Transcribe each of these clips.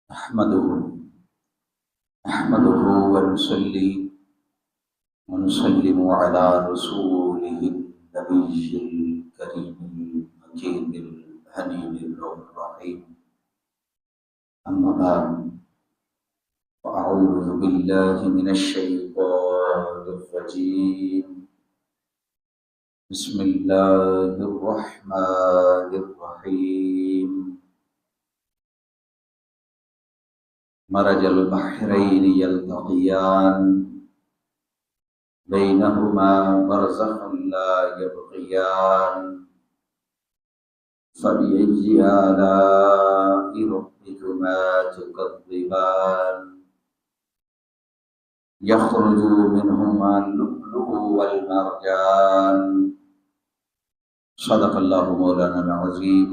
نحمده نحمده ونصلي ونسلم على رسوله النبي الكريم المجيد الحنين الرحيم. أما بعد، فأعوذ بالله من الشيطان الرجيم. بسم الله الرحمن الرحيم. مرج البحرين يلتقيان بينهما برزخ لا يبغيان فبأي آلاء ربكما تكذبان يخرج منهما اللؤلؤ والمرجان. صدق الله مولانا العظيم.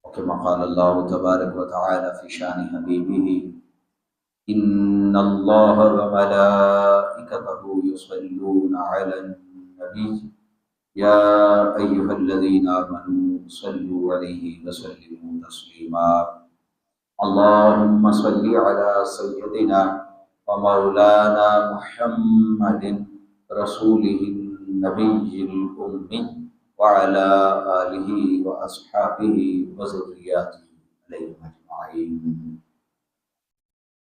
وكما قال الله تبارك وتعالى في شان حبيبه: إن الله وملائكته يصلون على النبي يا أيها الذين آمنوا صلوا عليه وسلموا تسليما. اللهم صل على سيدنا ومولانا محمد رسوله النبي الأمي وعلى آله وأصحابه وذرياته عليهم أجمعين.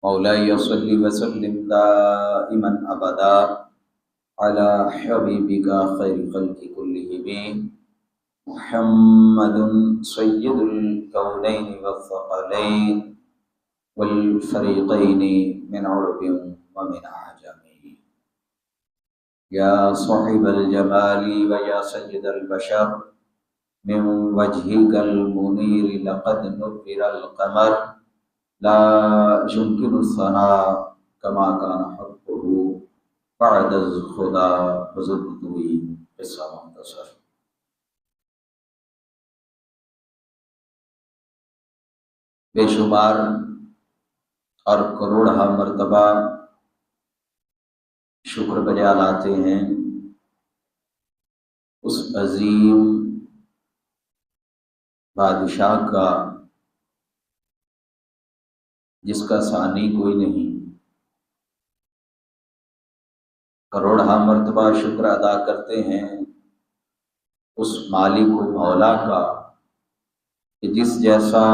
مولاي صل وسلم دائما أبدا على حبيبك خير خلق كلهم محمد سيد الكونين والثقلين والفريقين من عرب ومن أعجم. يا صاحب الجمال ويا سيد البشر، من وجهك المنير لقد نبر القمر، لا يمكن الثناء كما كان حقه بعد الخدا وزدتوی قصہ مختصر. بے شمار اور کروڑہ مرتبہ شکر بجا لاتے ہیں اس عظیم بادشاہ کا جس کا ثانی کوئی نہیں. کروڑہ مرتبہ شکر ادا کرتے ہیں اس مالک و مولا کا کہ جس جیسا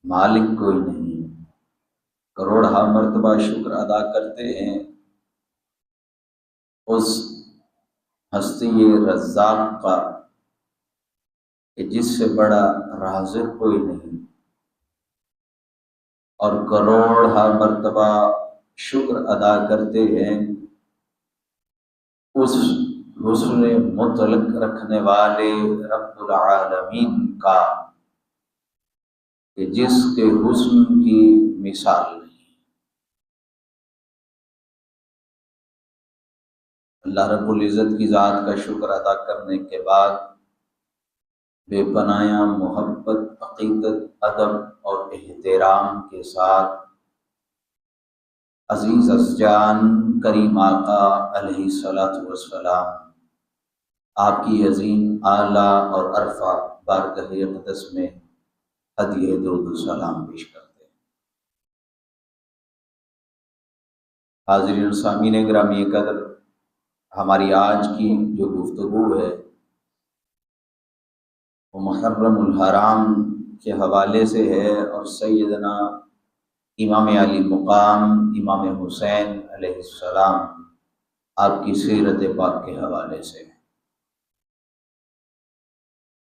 مالک کوئی نہیں. کروڑہ مرتبہ شکر ادا کرتے ہیں اس ہستی رزاق کا کہ جس سے بڑا رازق کوئی نہیں. اور کروڑہ مرتبہ شکر ادا کرتے ہیں اس حسن مطلق رکھنے والے رب العالمین کا کہ جس کے حسن کی مثال نہیں. اللہ رب العزت کی ذات کا شکر ادا کرنے کے بعد بے پناہ محبت، عقیدت، ادب اور احترام کے ساتھ عزیز جان کریم آقا علیہ الصلاۃ والسلام آپ کی عظیم اعلیٰ اور عرفہ بارگاہ اقدس میں ہدیہ درود و سلام پیش کرتے ہیں. حاضرین سامعین گرامی قدر، ہماری آج کی جو گفتگو ہے وہ محرم الحرام کے حوالے سے ہے اور سیدنا امام علی مقام امام حسین علیہ السلام آپ کی سیرت پاک کے حوالے سے ہے.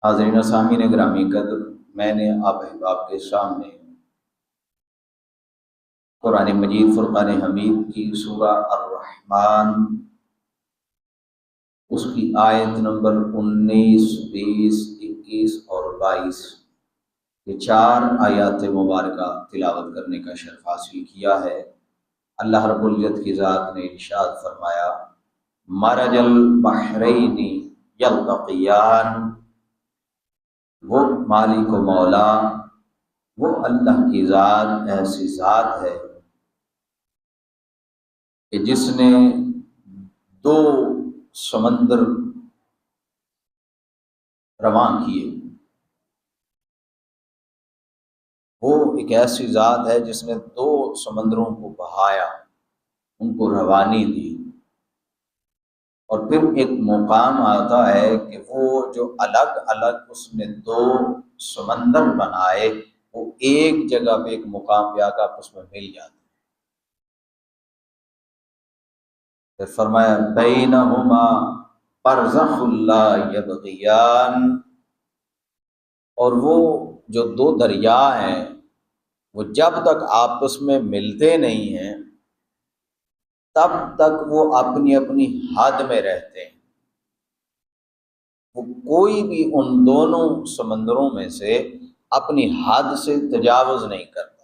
حاضرین سامعین گرامی قدر، میں نے آپ احباب کے سامنے قرآن مجید فرقان حمید کی سورہ الرحمن اس کی آیت نمبر 19، 20، 21 اور 22 یہ 4 آیات مبارکہ تلاوت کرنے کا شرف حاصل کیا ہے. اللہ رب العزت کی ذات نے ارشاد فرمایا: مرج البحرین یلتقیان. وہ مالک و مولا، وہ اللہ کی ذات ایسی ذات ہے کہ جس نے 2 سمندر رواں کیے. وہ ایک ایسی ذات ہے جس نے دو سمندروں کو بہایا، ان کو روانی دی، اور پھر ایک مقام آتا ہے کہ وہ جو الگ الگ اس نے دو سمندر بنائے وہ ایک جگہ پہ ایک مقام پہ آ کر آپس میں مل جاتے ہیں۔ پھر فرمایا بینہما برزخ لا یبغیان، اور وہ جو دو دریا ہیں وہ جب تک آپس میں ملتے نہیں ہیں تب تک وہ اپنی اپنی حد میں رہتے ہیں۔ وہ کوئی بھی ان دونوں سمندروں میں سے اپنی حد سے تجاوز نہیں کرتا،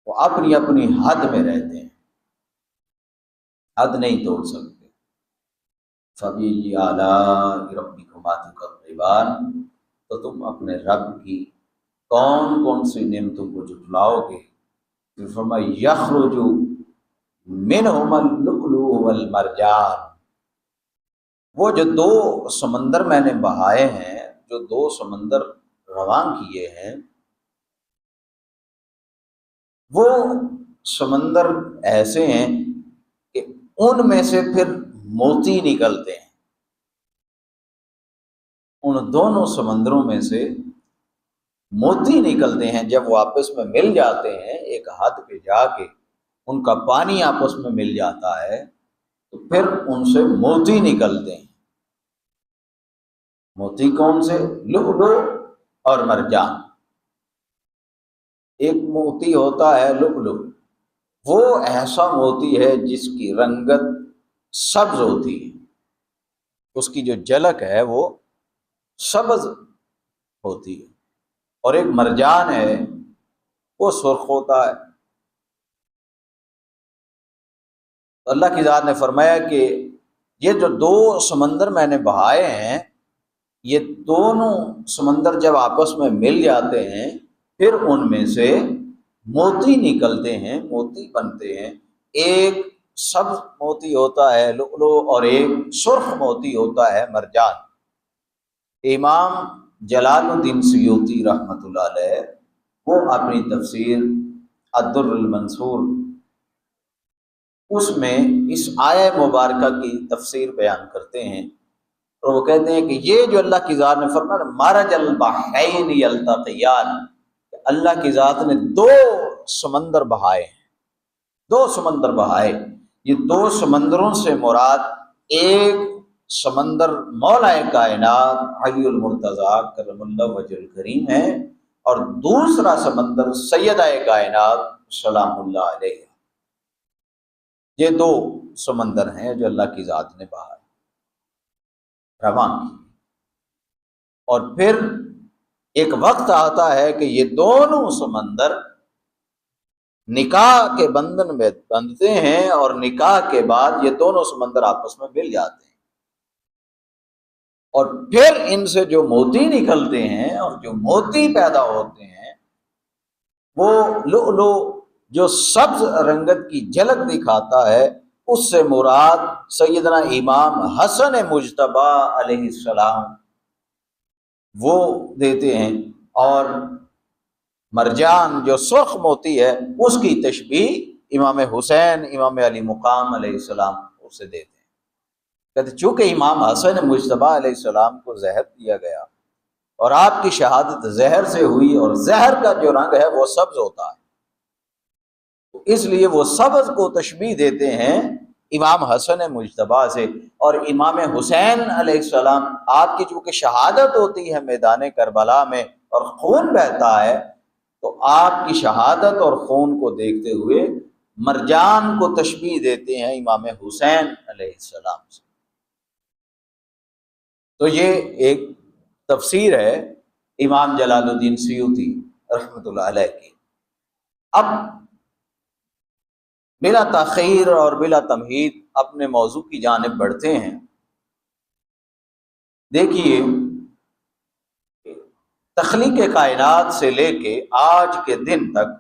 وہ اپنی اپنی حد میں رہتے ہیں، حد نہیں توڑ سکتے۔ فَبِأَيِّ آلَاءِ رَبِّكُمَا تُكَذِّبَانِ، تو تم اپنے رب کی کون کون سی نعمتوں کو جھٹلاؤ گے؟ پھر فرمایا یخرج منہما اللؤلؤ والمرجان، وہ جو دو سمندر میں نے بہائے ہیں، جو دو سمندر رواں کیے ہیں، وہ سمندر ایسے ہیں کہ ان میں سے پھر موتی نکلتے ہیں، ان دونوں سمندروں میں سے موتی نکلتے ہیں۔ جب وہ آپس میں مل جاتے ہیں ایک حد پہ جا کے، ان کا پانی آپس میں مل جاتا ہے تو پھر ان سے موتی نکلتے ہیں۔ موتی کون سے؟ لؤلؤ اور مرجان۔ ایک موتی ہوتا ہے لؤلؤ، وہ ایسا موتی ہے جس کی رنگت سبز ہوتی ہے، اس کی جو جھلک ہے وہ سبز ہوتی ہے، اور ایک مرجان ہے وہ سرخ ہوتا ہے۔ تو اللہ کی ذات نے فرمایا کہ یہ جو دو سمندر میں نے بہائے ہیں، یہ دونوں سمندر جب آپس میں مل جاتے ہیں پھر ان میں سے موتی نکلتے ہیں، موتی بنتے ہیں۔ ایک سبز موتی ہوتا ہے لؤلؤ اور ایک سرخ موتی ہوتا ہے مرجان۔ امام جلال الدین سیوطی رحمۃ اللہ علیہ وہ اپنی تفسیر الدر المنصور اس میں اس آیہ مبارکہ کی تفسیر بیان کرتے ہیں، اور وہ کہتے ہیں کہ یہ جو اللہ کی ذات نے فرمایا مرج البحرین یلتقیان، اللہ کی ذات نے دو سمندر بہائے ہیں، دو سمندر بہائے۔ یہ دو سمندروں سے مراد ایک سمندر مولا کائنات علی المرتضیٰ کرم اللہ وجہ الکریم ہے، اور دوسرا سمندر سیدہ کائنات سلام اللہ علیہ۔ یہ دو سمندر ہیں جو اللہ کی ذات نے بہائے، رواں کی۔ اور پھر ایک وقت آتا ہے کہ یہ دونوں سمندر نکاح کے بندھن میں بندھتے ہیں، اور نکاح کے بعد یہ دونوں سمندر آپس میں مل جاتے ہیں، اور پھر ان سے جو موتی نکلتے ہیں اور جو موتی پیدا ہوتے ہیں وہ لؤلؤ جو سبز رنگت کی جھلک دکھاتا ہے، اس سے مراد سیدنا امام حسن مجتبی علیہ السلام وہ دیتے ہیں، اور مرجان جو سرخ موتی ہے اس کی تشبیہ امام حسین امام علی مقام علیہ السلام اسے دیتے ہیں۔ کہتے چونکہ امام حسن مجتبی علیہ السلام کو زہر دیا گیا اور آپ کی شہادت زہر سے ہوئی، اور زہر کا جو رنگ ہے وہ سبز ہوتا ہے، اس لیے وہ سبز کو تشبیہ دیتے ہیں امام حسن مجتبی سے۔ اور امام حسین علیہ السلام آپ کی چونکہ شہادت ہوتی ہے میدان کربلا میں اور خون بہتا ہے، تو آپ کی شہادت اور خون کو دیکھتے ہوئے مرجان کو تشبیہ دیتے ہیں امام حسین علیہ السلام سے۔ تو یہ ایک تفسیر ہے امام جلال الدین سیوطی رحمۃ اللہ علیہ کی۔ اب بلا تاخیر اور بلا تمہید اپنے موضوع کی جانب بڑھتے ہیں۔ دیکھیے تخلیق کائنات سے لے کے آج کے دن تک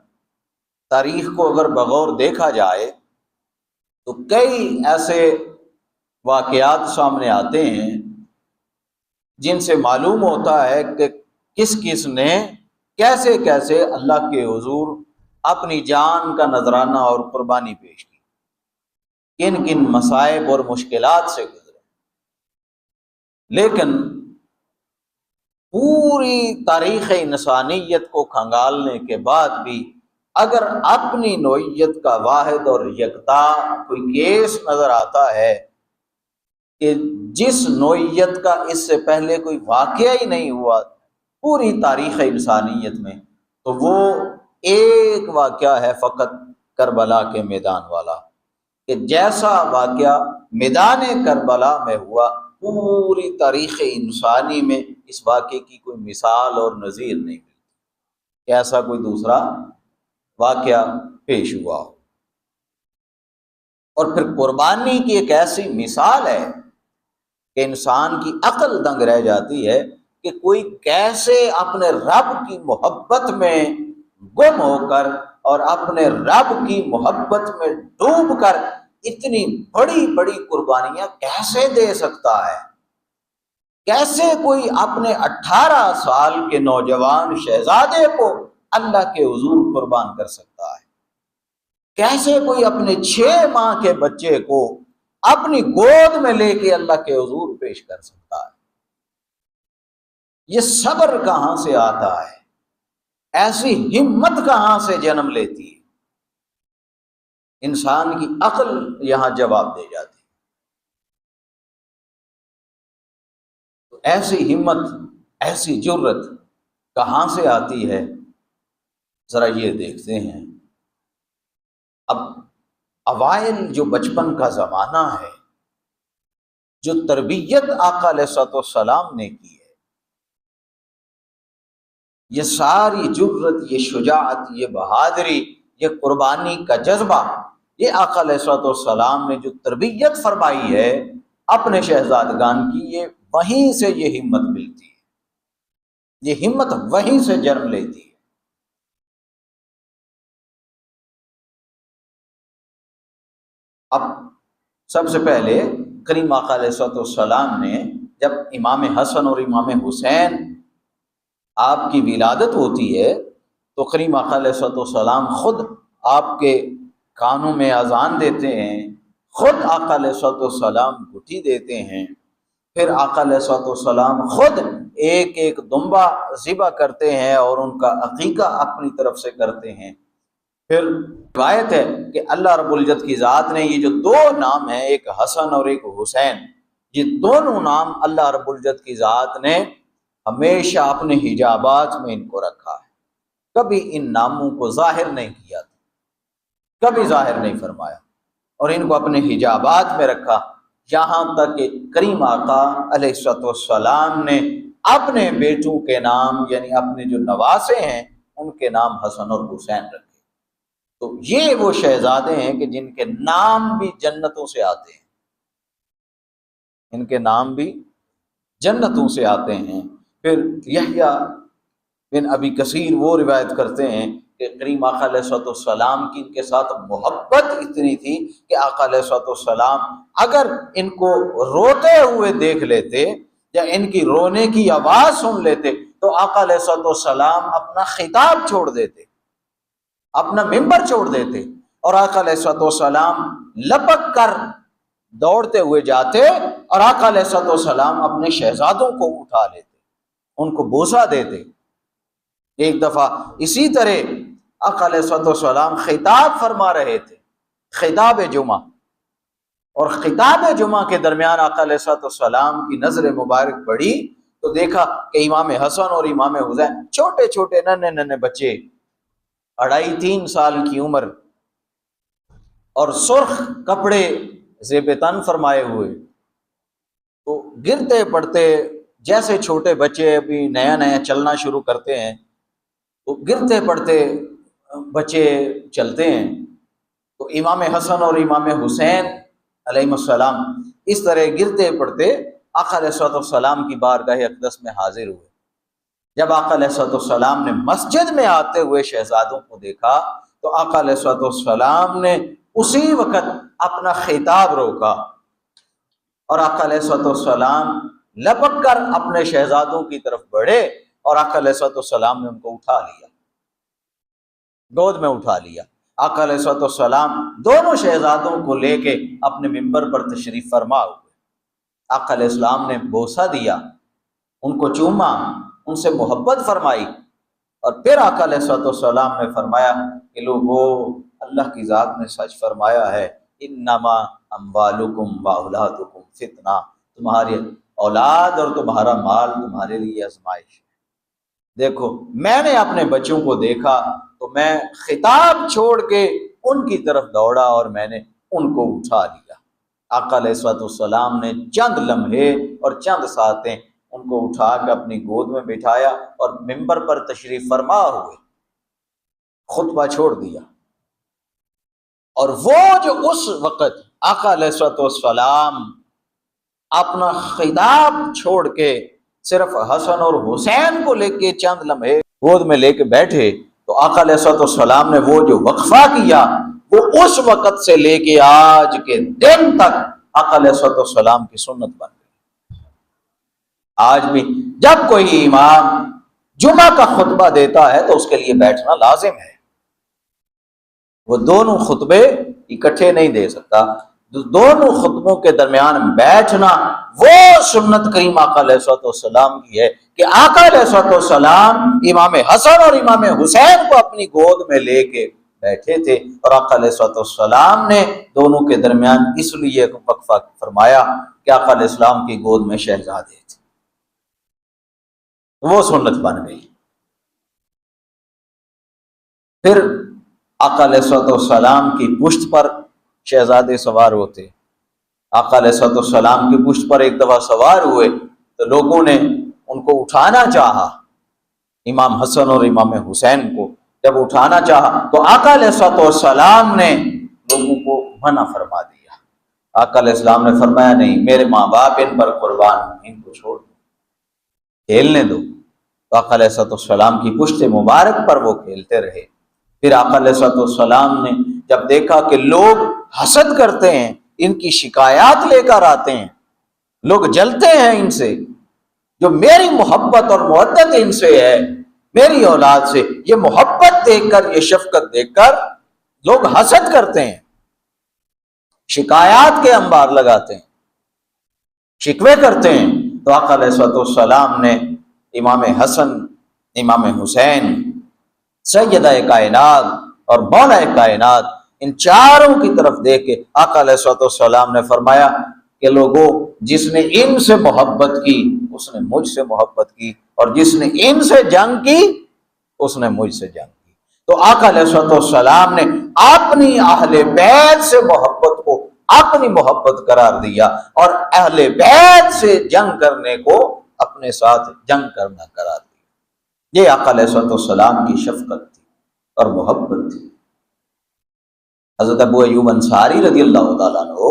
تاریخ کو اگر بغور دیکھا جائے تو کئی ایسے واقعات سامنے آتے ہیں جن سے معلوم ہوتا ہے کہ کس کس نے کیسے کیسے اللہ کے حضور اپنی جان کا نذرانہ اور قربانی پیش کی، کن کن مصائب اور مشکلات سے گزرے، لیکن پوری تاریخ انسانیت کو کھنگالنے کے بعد بھی اگر اپنی نوعیت کا واحد اور یکتا کوئی کیس نظر آتا ہے کہ جس نوعیت کا اس سے پہلے کوئی واقعہ ہی نہیں ہوا پوری تاریخ انسانیت میں، تو وہ ایک واقعہ ہے فقط کربلا کے میدان والا، کہ جیسا واقعہ میدان کربلا میں ہوا پوری تاریخ انسانی میں اس واقعے کی کوئی مثال اور نظیر نہیں ملتی کہ ایسا کوئی دوسرا واقعہ پیش ہوا ہو۔ اور پھر قربانی کی ایک ایسی مثال ہے کہ انسان کی عقل دنگ رہ جاتی ہے کہ کوئی کیسے اپنے رب کی محبت میں گم ہو کر اور اپنے رب کی محبت میں ڈوب کر اتنی بڑی بڑی قربانیاں کیسے دے سکتا ہے، کیسے کوئی اپنے 18 سال کے نوجوان شہزادے کو اللہ کے حضور قربان کر سکتا ہے، کیسے کوئی اپنے 6 ماہ کے بچے کو اپنی گود میں لے کے اللہ کے حضور پیش کر سکتا ہے۔ یہ صبر کہاں سے آتا ہے، ایسی ہمت کہاں سے جنم لیتی ہے؟ انسان کی عقل یہاں جواب دے جاتی ہے۔ تو ایسی ہمت، ایسی جرت کہاں سے آتی ہے، ذرا یہ دیکھتے ہیں۔ اب اوائل جو بچپن کا زمانہ ہے، جو تربیت آقا علیہ الصلوۃ والسلام نے کی ہے، یہ ساری جرت، یہ شجاعت، یہ بہادری، یہ قربانی کا جذبہ، یہ آقا علیہ الصلوۃ والسلام نے جو تربیت فرمائی ہے اپنے شہزادگان کی، یہ وہیں سے یہ ہمت ملتی ہے، یہ ہمت وہیں سے جنم لیتی ہے۔ اب سب سے پہلے کریم آقا علیہ الصلوۃ والسلام نے جب امام حسن اور امام حسین آپ کی ولادت ہوتی ہے تو کریم آقا علیہ الصلوۃ والسلام خود آپ کے کانوں میں اذان دیتے ہیں، خود آقا علیہ الصلوۃ والسلام گھٹی دیتے ہیں، پھر آقا علیہ الصلوۃ والسلام خود ایک ایک دمبا ذبح کرتے ہیں اور ان کا عقیقہ اپنی طرف سے کرتے ہیں۔ پھر روایت ہے کہ اللہ رب العزت کی ذات نے یہ جو 2 نام ہیں، ایک حسن اور ایک حسین، یہ دونوں نام اللہ رب العزت کی ذات نے ہمیشہ اپنے حجابات میں ان کو رکھا ہے، کبھی ان ناموں کو ظاہر نہیں کیا تھا، کبھی ظاہر نہیں فرمایا، اور ان کو اپنے حجابات میں رکھا، یہاں تک کہ کریم آقا علیہ الصلوۃ والسلام نے اپنے بیٹوں کے نام، یعنی اپنے جو نواسے ہیں ان کے نام حسن اور حسین رکھے۔ تو یہ وہ شہزادے ہیں کہ جن کے نام بھی جنتوں سے آتے ہیں، ان کے نام بھی جنتوں سے آتے ہیں۔ پھر یحییٰ بن ابی کثیر وہ روایت کرتے ہیں کہ کریم آقا علیہ الصلوۃ والسلام کی ان کے ساتھ محبت اتنی تھی کہ آقا علیہ الصلوۃ والسلام اگر ان کو روتے ہوئے دیکھ لیتے یا ان کی رونے کی آواز سن لیتے تو آقا علیہ الصلوۃ والسلام اپنا خطاب چھوڑ دیتے، اپنا ممبر چھوڑ دیتے، اور آقا علیہ الصلوۃ والسلام لپک کر دوڑتے ہوئے جاتے اور آقا علیہ الصلوۃ والسلام اپنے شہزادوں کو اٹھا لیتے، ان کو بوسہ دیتے۔ ایک دفعہ اسی طرح آقا علیہ الصلوۃ والسلام خطاب فرما رہے تھے، خطاب جمعہ، اور خطاب جمعہ کے درمیان آقا علیہ الصلوۃ والسلام کی نظر مبارک پڑی تو دیکھا کہ امام حسن اور امام حسین چھوٹے چھوٹے ننھے ننھے بچے، 2.5-3 سال کی عمر، اور سرخ کپڑے زیب تن فرمائے ہوئے، تو گرتے پڑتے جیسے چھوٹے بچے ابھی نیا نیا چلنا شروع کرتے ہیں تو گرتے پڑتے بچے چلتے ہیں، تو امام حسن اور امام حسین علیہ السلام اس طرح گرتے پڑتے آقا علیہ الصلوۃ والسلام کی بارگاہ اقدس میں حاضر ہوئے۔ جب آقا علیہ الصلوۃ والسلام نے مسجد میں آتے ہوئے شہزادوں کو دیکھا تو آقا علیہ الصلوۃ والسلام نے اسی وقت اپنا خطاب روکا اور آقا علیہ الصلوۃ والسلام لپک کر اپنے شہزادوں کی طرف بڑھے اور آقا علیہ السلام نے ان کو اٹھا لیا، گود میں اٹھا لیا۔ آقا علیہ السلام دونوں شہزادوں کو لے کے اپنے ممبر پر تشریف فرما ہوئے۔ آقا علیہ السلام نے بوسہ دیا، ان کو چوما، ان سے محبت فرمائی، اور پھر آقا علیہ السلام نے فرمایا کہ لوگو، اللہ کی ذات نے سچ فرمایا ہے، انما اموالکم و اولادکم فتنہ، تمہاری اولاد اور تمہارا مال تمہارے لیے آزمائش ہے۔ دیکھو، میں نے اپنے بچوں کو دیکھا تو میں خطاب چھوڑ کے ان کی طرف دوڑا اور میں نے ان کو اٹھا لیا۔ آقا علیہ السلام نے چند لمحے اور چند ساعتیں ان کو اٹھا کے اپنی گود میں بٹھایا اور ممبر پر تشریف فرما ہوئے خطبہ چھوڑ دیا۔ اور وہ جو اس وقت آقا علیہ السلام اپنا خطاب چھوڑ کے صرف حسن اور حسین کو لے کے چند لمحے گود میں لے کے بیٹھے، تو آقا علیہ السلام نے وہ جو وقفہ کیا وہ اس وقت سے لے کے آج کے دن تک آقا علیہ السلام کی سنت بن گئی۔ آج بھی جب کوئی امام جمعہ کا خطبہ دیتا ہے تو اس کے لیے بیٹھنا لازم ہے، وہ دونوں خطبے اکٹھے نہیں دے سکتا، دونوں خطبوں کے درمیان بیٹھنا وہ سنت کریم آقا علیہ السلام کی ہے کہ آقا علیہ السلام امام حسن اور امام حسین کو اپنی گود میں لے کے بیٹھے تھے، اور آقا علیہ السلام نے دونوں کے درمیان اس لیے وقفہ فرمایا کہ آقا علیہ السلام کی گود میں شہزادے تھے، وہ سنت بن گئی۔ پھر آقا علیہ السلام کی پشت پر شہزادے سوار ہوتے، آقا علیہ السلام کی پشت پر ایک دفعہ سوار ہوئے تو لوگوں نے ان کو اٹھانا چاہا، امام حسن اور امام حسین کو جب اٹھانا چاہا تو آقا علیہ السلام نے لوگوں کو منع فرما دیا۔ آقا علیہ السلام نے فرمایا نہیں، میرے ماں باپ ان پر قربان، ان کو چھوڑ دو، کھیلنے دو۔ تو آقا علیہ السلام کی پشت مبارک پر وہ کھیلتے رہے۔ پھر آقا علیہ السلام نے جب دیکھا کہ لوگ حسد کرتے ہیں، ان کی شکایات لے کر آتے ہیں، لوگ جلتے ہیں ان سے، جو میری محبت اور مودت ان سے ہے، میری اولاد سے، یہ محبت دیکھ کر، یہ شفقت دیکھ کر لوگ حسد کرتے ہیں، شکایات کے انبار لگاتے ہیں، شکوے کرتے ہیں۔ تو آقا علیہ السلام نے امام حسن، امام حسین، سیدہ کائنات اور مولا کائنات، ان چاروں کی طرف دیکھ کے آقا علیہ السلام نے فرمایا کہ لوگوں، جس نے ان سے محبت کی اس نے مجھ سے محبت کی، اور جس نے ان سے جنگ کی اس نے مجھ سے جنگ کی۔ تو آقا علیہ السلام نے اپنی اہل بیت سے محبت کو اپنی محبت قرار دیا، اور اہل بیت سے جنگ کرنے کو اپنے ساتھ جنگ کرنا قرار دیا۔ یہ آقا علیہ السلام کی شفقت تھی اور محبت تھی۔ حضرت ابو ایوب انصاری رضی اللہ تعالیٰ عنہ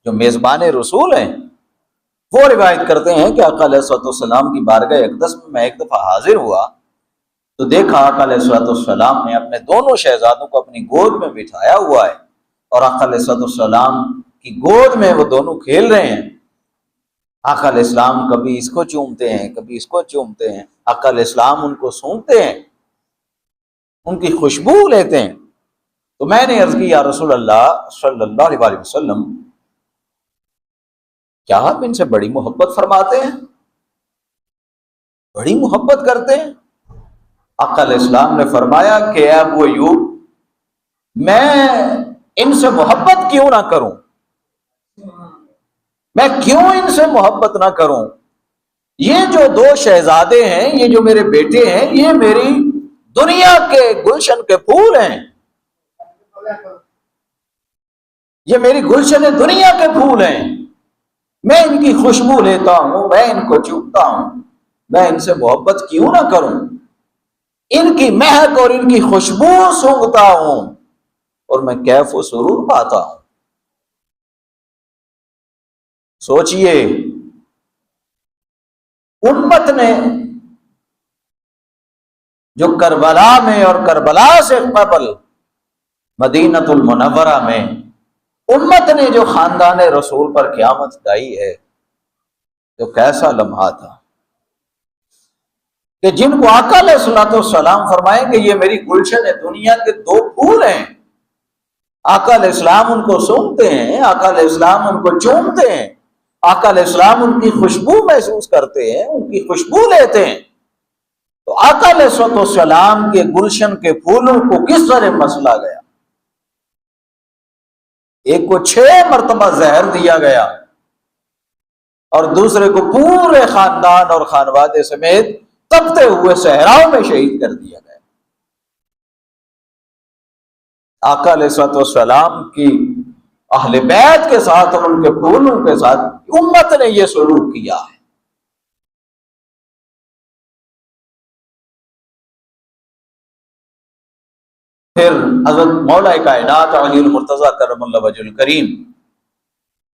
جو میزبان رسول ہیں، وہ روایت کرتے ہیں کہ آقا علیہ السلام کی بارگاہ اقدس میں ایک دفعہ حاضر ہوا تو دیکھا آقا علیہ السلام نے اپنے دونوں شہزادوں کو اپنی گود میں بٹھایا ہوا ہے، اور آقا علیہ السلام کی گود میں وہ دونوں کھیل رہے ہیں۔ آقا علیہ السلام کبھی اس کو چومتے ہیں، کبھی اس کو چومتے ہیں، آقا علیہ السلام ان کو سونگتے ہیں، ان کی خوشبو لیتے ہیں۔ تو میں نے عرض کی، یا رسول اللہ صلی اللہ علیہ وسلم، کیا آپ ان سے بڑی محبت فرماتے ہیں، بڑی محبت کرتے ہیں؟ آقا علیہ السلام نے فرمایا کہ اے ابو ایوب، میں ان سے محبت کیوں نہ کروں، میں کیوں ان سے محبت نہ کروں؟ یہ جو دو شہزادے ہیں، یہ جو میرے بیٹے ہیں، یہ میری دنیا کے گلشن کے پھول ہیں، یہ میری گلشن دنیا کے پھول ہیں، میں ان کی خوشبو لیتا ہوں، میں ان کو چومتا ہوں، میں ان سے محبت کیوں نہ کروں؟ ان کی مہک اور ان کی خوشبو سونگھتا ہوں اور میں کیف و سرور پاتا ہوں۔ سوچئے، امت نے جو کربلا میں اور کربلا سے قبل مدینہ المنورہ میں امت نے جو خاندان رسول پر قیامت ڈائی ہے، تو کیسا لمحہ تھا، کہ جن کو آقا علیہ الصلوۃ والسلام فرمائیں کہ یہ میری گلشن ہے، دنیا کے دو پھول ہیں، آقا علیہ السلام ان کو سونگتے ہیں، آقا علیہ السلام ان کو چومتے ہیں، آقا علیہ السلام ان کی خوشبو محسوس کرتے ہیں، ان کی خوشبو لیتے ہیں، تو آقا علیہ السلام کے گلشن کے پھولوں کو کس طرح مسلا گیا؟ ایک کو 6 مرتبہ زہر دیا گیا اور دوسرے کو پورے خاندان اور خانوادے سمیت تپتے ہوئے صحراؤں میں شہید کر دیا گیا۔ آقا علیہ السلام کی اہل بیت کے ساتھ اور ان کے پھولوں کے ساتھ امت نے یہ سلوک کیا ہے۔ پھر حضرت مولا کائنات علی المرتضیٰ کرم اللہ وجہ الکریم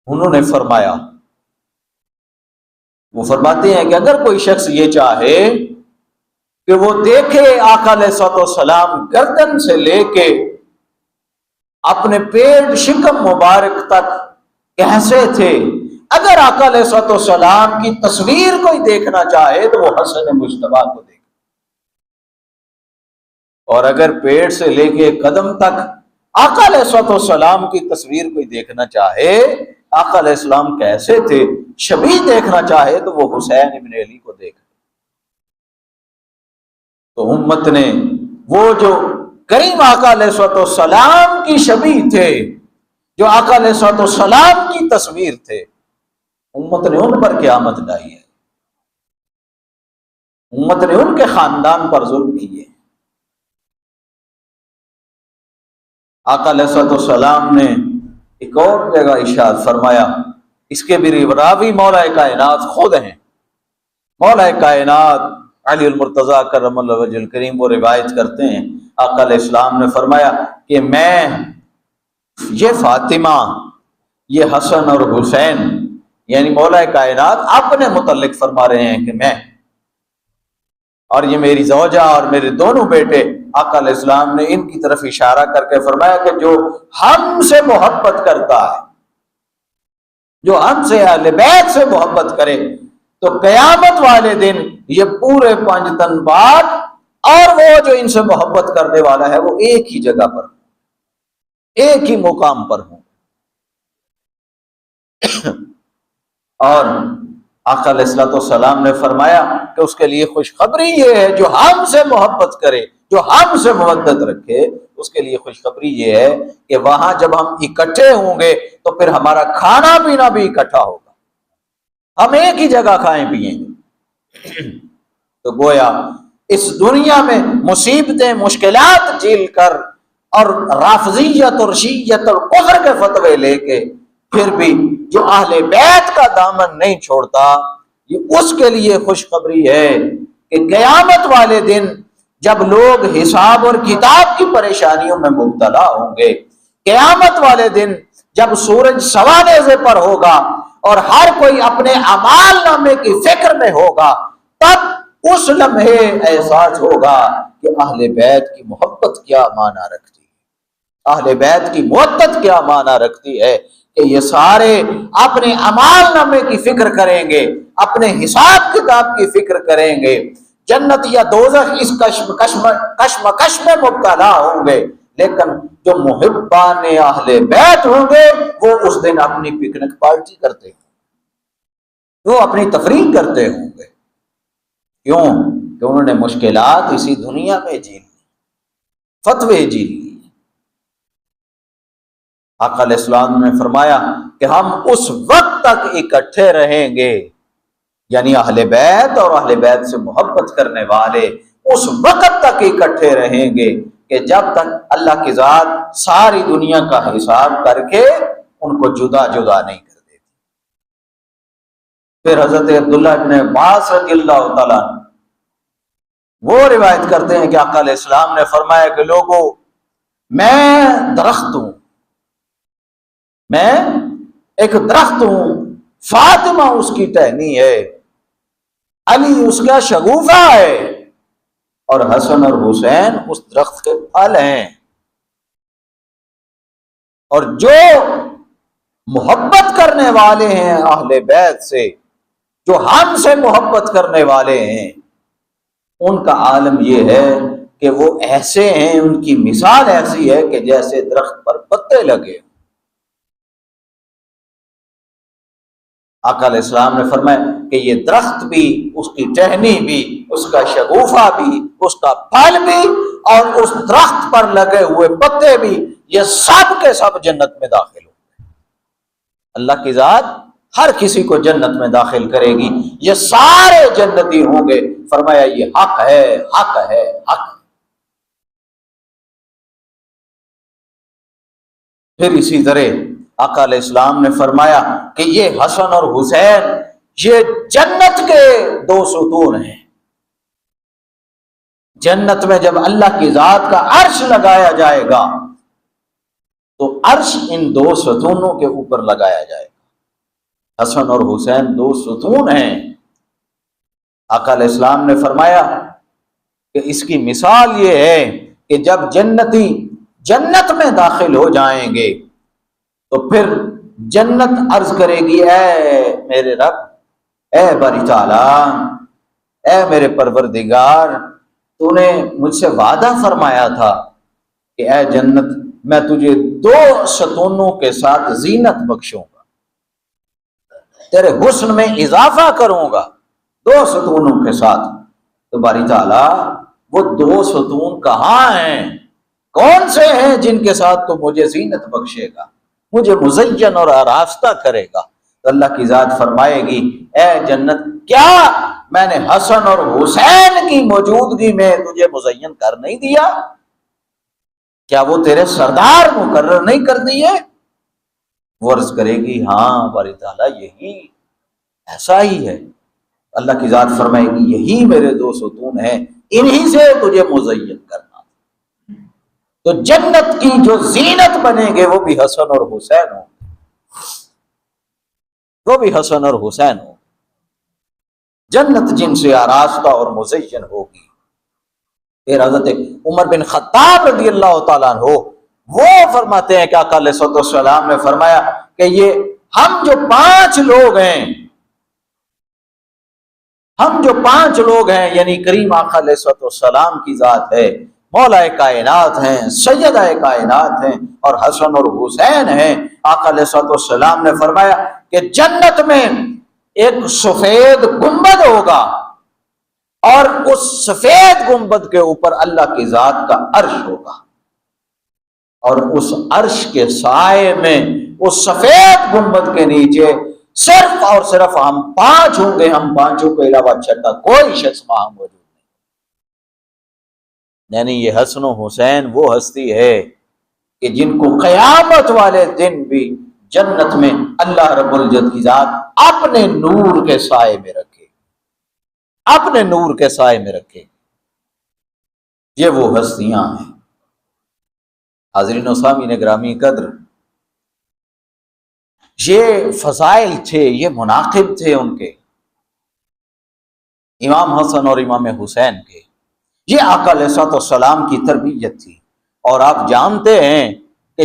انہوں نے فرمایا، وہ فرماتے ہیں کہ اگر کوئی شخص یہ چاہے کہ وہ دیکھے آقا علیہ السلام گردن سے لے کے اپنے پیٹ شکم مبارک تک کیسے تھے، اگر آقا علیہ السلام کی تصویر کوئی دیکھنا چاہے تو وہ حسن مجتبیٰ کو دیکھے، اور اگر پیٹ سے لے کے قدم تک آقا علیہ السلام کی تصویر کوئی دیکھنا چاہے، آقا علیہ السلام کیسے تھے شبیہ دیکھنا چاہے تو وہ حسین ابن علی کو دیکھے۔ تو امت نے وہ جو کریم آقا علیہ السلام کی شبیہ تھے، جو آقا علیہ السلام کی تصویر تھے، امت نے ان پر قیامت ڈائی ہے، امت نے ان کے خاندان پر ظلم کیے۔ آقا علیہ السلام نے ایک اور جگہ ارشاد فرمایا، اس کے بھی راوی مولا کائنات خود ہیں، مولا کائنات علی المرتضیٰ کرم اللہ وجہ الکریم وہ روایت کرتے ہیں، آقا علیہ السلام نے فرمایا کہ میں یہ فاطمہ، یہ حسن اور حسین، یعنی مولا کائنات اپنے متعلق فرما رہے ہیں کہ میں اور یہ میری زوجہ اور میرے دونوں بیٹے، آقا علیہ السلام نے ان کی طرف اشارہ کر کے فرمایا کہ جو ہم سے محبت کرتا ہے، جو ہم سے اہل بیت سے محبت کرے، تو قیامت والے دن یہ پورے 5 تن پاک اور وہ جو ان سے محبت کرنے والا ہے وہ ایک ہی جگہ پر، ایک ہی مقام پر ہوں۔ اور آقا علیہ السلام نے فرمایا کہ اس کے لیے خوشخبری یہ ہے جو ہم سے محبت کرے، جو ہم سے مودت رکھے، اس کے لیے خوشخبری یہ ہے کہ وہاں جب ہم اکٹھے ہوں گے تو پھر ہمارا کھانا پینا بھی اکٹھا ہوگا، ہم ایک ہی جگہ کھائیں پیئیں گے۔ تو گویا اس دنیا میں مصیبتیں مشکلات جھیل کر اور رافضیت اور شیعت اور کفر کے فتوے لے کے پھر بھی جو اہل بیت کا دامن نہیں چھوڑتا، یہ اس کے لیے خوشخبری ہے کہ قیامت والے دن جب لوگ حساب اور کتاب کی پریشانیوں میں مبتلا ہوں گے، قیامت والے دن جب سورج سوا نیزے پر ہوگا اور ہر کوئی اپنے اعمال نامے کی فکر میں ہوگا، تب اس لمحے احساس ہوگا کہ اہل بیت کی محبت کیا معنی رکھتی ہے، اہل بیت کی محبت کیا معنی رکھتی ہے، کہ یہ سارے اپنے اعمال نامے کی فکر کریں گے، اپنے حساب کتاب کی فکر کریں گے، جنت یا دوزخ اس کشمکش میں مبتلا ہوں گے، لیکن جو محبان اہل بیت ہوں گے وہ اس دن اپنی پکنک پارٹی کرتے ہیں، وہ اپنی تفریح کرتے ہوں گے۔ کیوں؟ کہ انہوں نے مشکلات اسی دنیا میں جھیل لی، فتوے جھیل لی۔ آقا علیہ السلام نے فرمایا کہ ہم اس وقت تک اکٹھے رہیں گے، یعنی اہل بیت اور اہل بیت سے محبت کرنے والے اس وقت تک اکٹھے رہیں گے کہ جب تک اللہ کی ذات ساری دنیا کا حساب کر کے ان کو جدا جدا نہیں کر دیتی۔ پھر حضرت عبداللہ ابن عباس رضی اللہ تعالیٰ وہ روایت کرتے ہیں کہ آقا علیہ السلام نے فرمایا کہ لوگوں، میں درخت ہوں، میں ایک درخت ہوں، فاطمہ اس کی ٹہنی ہے، علی اس کا شگوفہ ہے، اور حسن اور حسین اس درخت کے پھل ہیں۔ اور جو محبت کرنے والے ہیں اہل بیت سے، جو ہم سے محبت کرنے والے ہیں، ان کا عالم یہ ہے کہ وہ ایسے ہیں، ان کی مثال ایسی ہے کہ جیسے درخت پر پتے لگے۔ آقا علیہ السلام نے فرمایا کہ یہ درخت بھی، اس کی ٹہنی بھی، اس کا شگوفہ بھی، اس کا پھل بھی، اور اس درخت پر لگے ہوئے پتے بھی، یہ سب کے سب جنت میں داخل ہوں گے۔ اللہ کی ذات ہر کسی کو جنت میں داخل کرے گی، یہ سارے جنتی ہوں گے۔ فرمایا یہ حق ہے، حق ہے، حق۔ پھر اسی طرح آقا علیہ السلام نے فرمایا کہ یہ حسن اور حسین یہ جنت کے دو ستون ہیں۔ جنت میں جب اللہ کی ذات کا عرش لگایا جائے گا تو عرش ان دو ستونوں کے اوپر لگایا جائے گا۔ حسن اور حسین دو ستون ہیں۔ آقا علیہ السلام نے فرمایا کہ اس کی مثال یہ ہے کہ جب جنتی جنت میں داخل ہو جائیں گے تو پھر جنت عرض کرے گی، اے میرے رب، اے باری تعالیٰ، اے میرے پروردگار، تو نے مجھ سے وعدہ فرمایا تھا کہ اے جنت میں تجھے دو ستونوں کے ساتھ زینت بخشوں گا، تیرے حسن میں اضافہ کروں گا دو ستونوں کے ساتھ۔ تو باری تعالیٰ وہ دو ستون کہاں ہیں، کون سے ہیں جن کے ساتھ تو مجھے زینت بخشے گا، مجھے مزین اور آراستہ کرے گا؟ تو اللہ کی ذات فرمائے گی، اے جنت، کیا میں نے حسن اور حسین کی موجودگی میں تجھے مزین کر نہیں دیا؟ کیا وہ تیرے سردار مقرر نہیں کر دیے؟ وہ عرض کرے گی، ہاں باری تعالیٰ یہی ایسا ہی ہے۔ اللہ کی ذات فرمائے گی، یہی میرے دو ستون ہیں، انہی سے تجھے مزین کرنا۔ تو جنت کی جو زینت بنیں گے وہ بھی حسن اور حسین ہوں، وہ بھی حسن اور حسین ہوں۔ جنت جن سے آراستہ اور مزین ہوگی۔ پھر حضرت عمر بن خطاب رضی اللہ تعالیٰ عنہ وہ فرماتے ہیں کہ آقا علیہ السلام نے فرمایا کہ یہ ہم جو پانچ لوگ ہیں یعنی کریم آقا علیہ السلام کی ذات ہے، مولا کائنات ہیں، سیدہ کائنات ہیں، اور حسن اور حسین ہیں۔ آقا علیہ السلام نے فرمایا کہ جنت میں ایک سفید گنبد ہوگا، اور اس سفید گنبد کے اوپر اللہ کی ذات کا عرش ہوگا، اور اس عرش کے سائے میں اس سفید گنبد کے نیچے صرف اور صرف ہم پانچ ہوں گے، ہم پانچوں کے علاوہ چھٹا کوئی شخص وہاں موجود نہیں۔ یعنی یہ حسن و حسین وہ ہستی ہے کہ جن کو قیامت والے دن بھی جنت میں اللہ رب العزت کی ذات اپنے نور کے سائے میں رکھے، اپنے نور کے سائے میں رکھے۔ یہ وہ ہستیاں ہیں۔ حاضرین و سامعین گرامی قدر، یہ فضائل تھے، یہ مناقب تھے ان کے، امام حسن اور امام حسین کے۔ یہ آقا علیہ السلام کی تربیت تھی۔ اور آپ جانتے ہیں کہ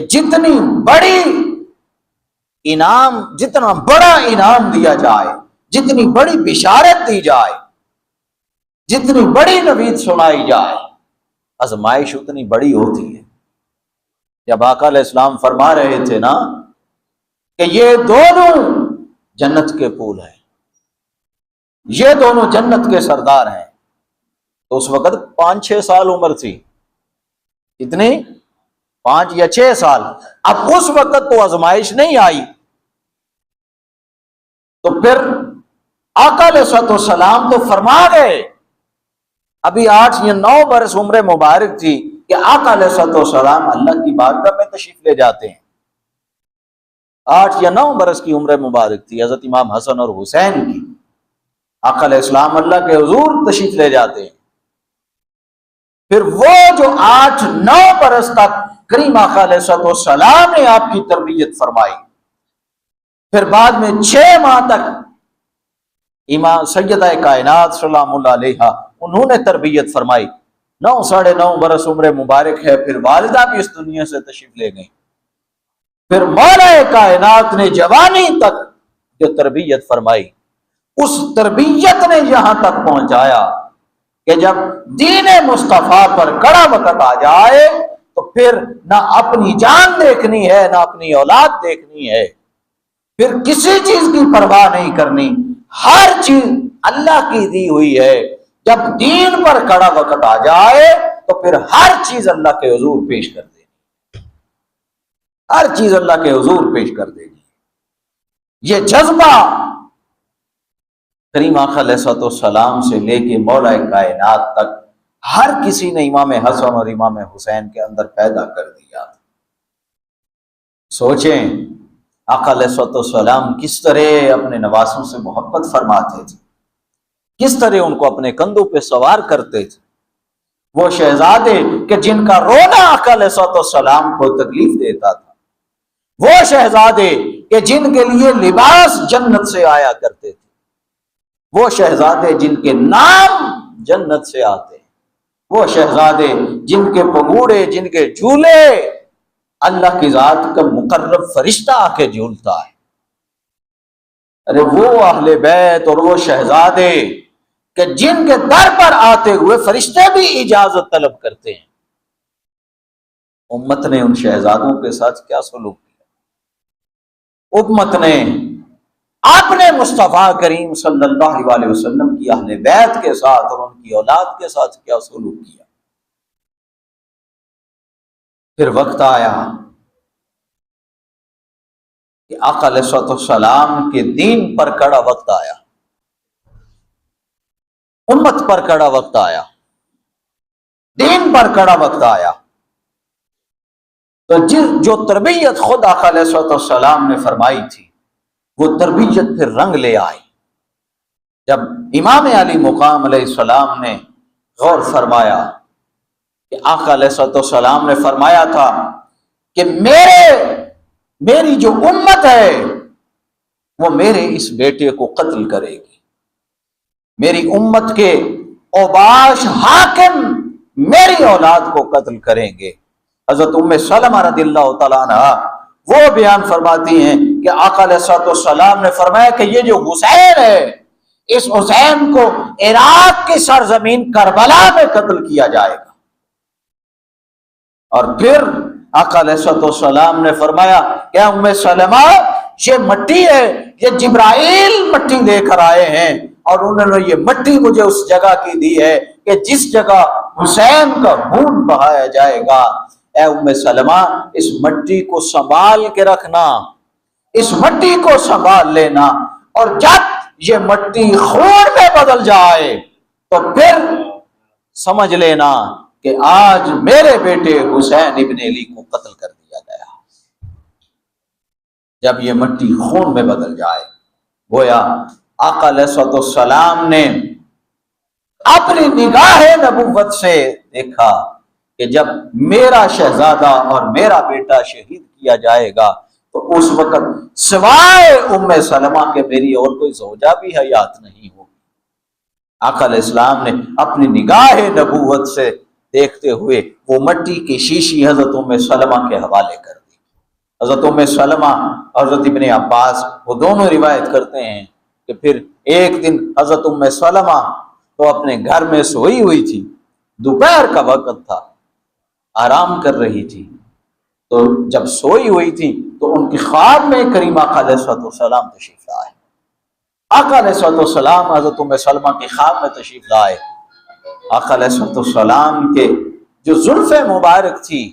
جتنا بڑا انعام دیا جائے، جتنی بڑی بشارت دی جائے، جتنی بڑی نوید سنائی جائے، آزمائش اتنی بڑی ہوتی ہے۔ جب آقا علیہ السلام فرما رہے تھے نا کہ یہ دونوں جنت کے پھول ہیں، یہ دونوں جنت کے سردار ہیں، تو اس وقت 5-6 سال عمر تھی، کتنی؟ 5 یا 6 سال۔ اب اس وقت تو آزمائش نہیں آئی، تو پھر آقا علیہ السلام تو فرما گئے۔ ابھی 8 یا 9 برس عمر مبارک تھی کہ آقا علیہ السلام اللہ کی بارگاہ میں تشریف لے جاتے ہیں۔ 8 یا 9 برس کی عمر مبارک تھی حضرت امام حسن اور حسین کی۔ آقا علیہ السلام اللہ کے حضور تشریف لے جاتے ہیں۔ پھر وہ جو 8-9 برس تک کریم آقا علیہ السلام نے آپ کی تربیت فرمائی، پھر بعد میں 6 ماہ تک امام سیدہ کائنات سلام اللہ علیہا انہوں نے تربیت فرمائی۔ 9-9.5 برس عمر مبارک ہے، پھر والدہ بھی اس دنیا سے تشریف لے گئیں۔ پھر مولا کائنات نے جوانی تک جو تربیت فرمائی، اس تربیت نے یہاں تک پہنچایا کہ جب دین مصطفیٰ پر کڑا وقت آ جائے تو پھر نہ اپنی جان دیکھنی ہے نہ اپنی اولاد دیکھنی ہے، پھر کسی چیز کی پرواہ نہیں کرنی، ہر چیز اللہ کی دی ہوئی ہے۔ جب دین پر کڑا وقت آ جائے تو پھر ہر چیز اللہ کے حضور پیش کر دے گی، ہر چیز اللہ کے حضور پیش کر دے گی۔ یہ جذبہ کریم آقا علیہ الصلوۃ والسلام سے لے کے مولا کائنات تک ہر کسی نے امام حسن اور امام حسین کے اندر پیدا کر دیا۔ سوچیں آقا علیہ الصلوۃ والسلام کس طرح اپنے نواسوں سے محبت فرماتے تھے، کس طرح ان کو اپنے کندھوں پہ سوار کرتے تھے۔ وہ شہزادے کہ جن کا رونا آقا علیہ الصلوۃ والسلام کو تکلیف دیتا تھا، وہ شہزادے کہ جن کے لیے لباس جنت سے آیا کرتے تھے، وہ شہزادے جن کے نام جنت سے آتے ہیں، وہ شہزادے جن کے پگوڑے، جن کے جھولے اللہ کی ذات کا مقرب فرشتہ آ کے جھولتا ہے۔ ارے وہ اہل بیت اور وہ شہزادے کہ جن کے در پر آتے ہوئے فرشتے بھی اجازت طلب کرتے ہیں۔ امت نے ان شہزادوں کے ساتھ کیا سلوک کیا؟ امت نے اپنے مصطفیٰ کریم صلی اللہ علیہ وسلم کی اہل بیت کے ساتھ اور ان کی اولاد کے ساتھ کیا سلوک کیا؟ پھر وقت آیا کہ آقا علیہ الصلوۃ والسلام کے دین پر کڑا وقت آیا، امت پر کڑا وقت آیا، دین پر کڑا وقت آیا۔ تو جو تربیت خود آقا علیہ الصلوۃ والسلام نے فرمائی تھی وہ تربیت پھر رنگ لے آئی۔ جب امام علی مقام علیہ السلام نے غور فرمایا کہ آقا علیہ الصلوۃ والسلام نے فرمایا تھا کہ میری جو امت ہے وہ میرے اس بیٹے کو قتل کرے گی، میری امت کے اوباش حاکم میری اولاد کو قتل کریں گے۔ حضرت ام سلمہ رضی اللہ تعالیٰ عنہ وہ بیان فرماتی ہیں کہ آقا علیہ الصلوۃ والسلام نے فرمایا کہ یہ جو حسین ہے، اس حسین کو عراق کی سرزمین کربلا میں قتل کیا جائے گا۔ اور پھر آقا علیہ الصلوۃ والسلام نے فرمایا کہ ام سلمہ یہ مٹی ہے، یہ جبرائیل مٹی لے کر آئے ہیں اور انہوں نے یہ مٹی مجھے اس جگہ کی دی ہے کہ جس جگہ حسین کا خون بہایا جائے گا۔ اے ام سلمہ اس مٹی کو سنبھال کے رکھنا، اس مٹی کو سنبھال لینا، اور جب یہ مٹی خون میں بدل جائے تو پھر سمجھ لینا کہ آج میرے بیٹے حسین ابن علی کو قتل کر دیا گیا۔ جب یہ مٹی خون میں بدل جائے، گویا آقا علیہ الصلوۃ والسلام نے اپنی نگاہ نبوت سے دیکھا کہ جب میرا شہزادہ اور میرا بیٹا شہید کیا جائے گا تو اس وقت سوائے ام سلمہ کے میری اور کوئی زوجہ بھی حیات نہیں ہوگی۔ آقا علیہ السلام نے اپنی نگاہ نبوت سے دیکھتے ہوئے وہ مٹی کی شیشی حضرت ام سلمہ کے حوالے کر دی۔ حضرت ام سلمہ اور حضرت ابن عباس وہ دونوں روایت کرتے ہیں کہ پھر ایک دن حضرت ام سلمہ تو اپنے گھر میں سوئی ہوئی تھی، دوپہر کا وقت تھا، آرام کر رہی تھی، تو جب سوئی ہوئی تھی تو ان کی خواب میں کریم آقا علیہ الصلوۃ والسلام تشریف لائے۔ آقا علیہ الصلوۃ والسلام حضرت ام سلمہ کی خواب میں تشریف لائے۔ آقا علیہ الصلوۃ والسلام کے جو زلف مبارک تھی،